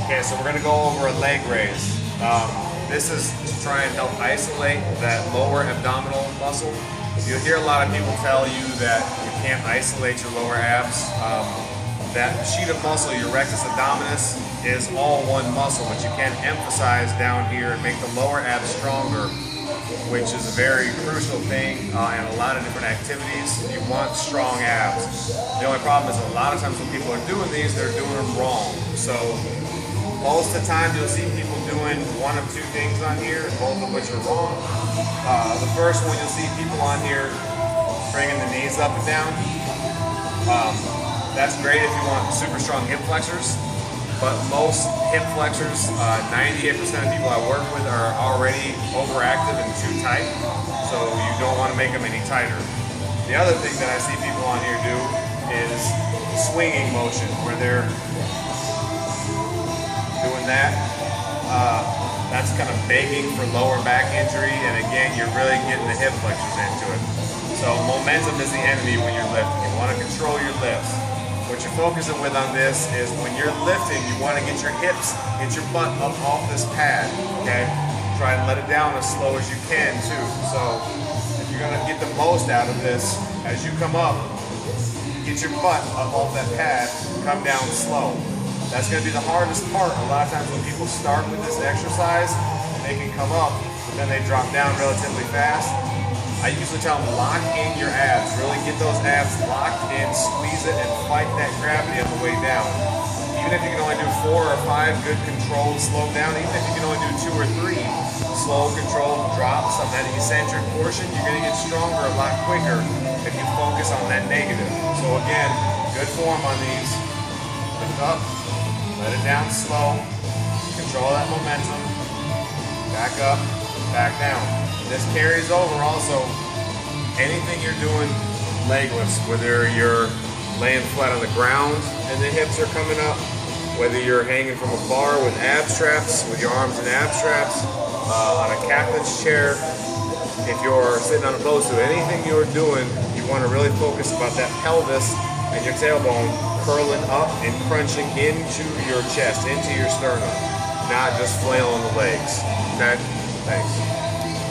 Okay, so we're gonna go over a leg raise. This is to try and help isolate that lower abdominal muscle. You'll hear a lot of people tell you that you can't isolate your lower abs. That sheet of muscle, your rectus abdominis, is all one muscle, but you can emphasize down here and make the lower abs stronger, which is a very crucial thing in a lot of different activities. You want strong abs. The only problem is a lot of times when people are doing these, they're doing them wrong. So most of the time you'll see people doing one of two things on here, both of which are wrong. The first one, you'll see people on here bringing the knees up and down. That's great if you want super strong hip flexors, but most hip flexors, 98% of people I work with are already overactive and too tight, so you don't want to make them any tighter. The other thing that I see people on here do is swinging motion, where they're doing that. That's kind of begging for lower back injury, and again, you're really getting the hip flexors into it. So momentum is the enemy when you're lifting. You want to control your lifts. What you're focusing with on this is when you're lifting, you want to get your hips, get your butt up off this pad, okay? Try and let it down as slow as you can too. So if you're gonna get the most out of this, as you come up, get your butt up off that pad, come down slow. That's gonna be the hardest part. A lot of times when people start with this exercise, they can come up, but then they drop down relatively fast. I usually tell them, lock in your abs. Really get those abs locked in, squeeze it, and fight that gravity on the way down. Even if you can only do 4 or 5 good controlled slow down, even if you can only do 2 or 3 slow controlled drops on that eccentric portion, you're going to get stronger a lot quicker if you focus on that negative. So again, good form on these. Lift up, let it down slow, control that momentum, back up, back down. This carries over also anything you're doing leg lifts, whether you're laying flat on the ground and the hips are coming up, whether you're hanging from a bar with ab straps, with your arms in ab straps, on a captain's chair, if you're sitting on a boat, so anything you're doing, you want to really focus about that pelvis and your tailbone curling up and crunching into your chest, into your sternum, not just flailing the legs. Okay? Thanks.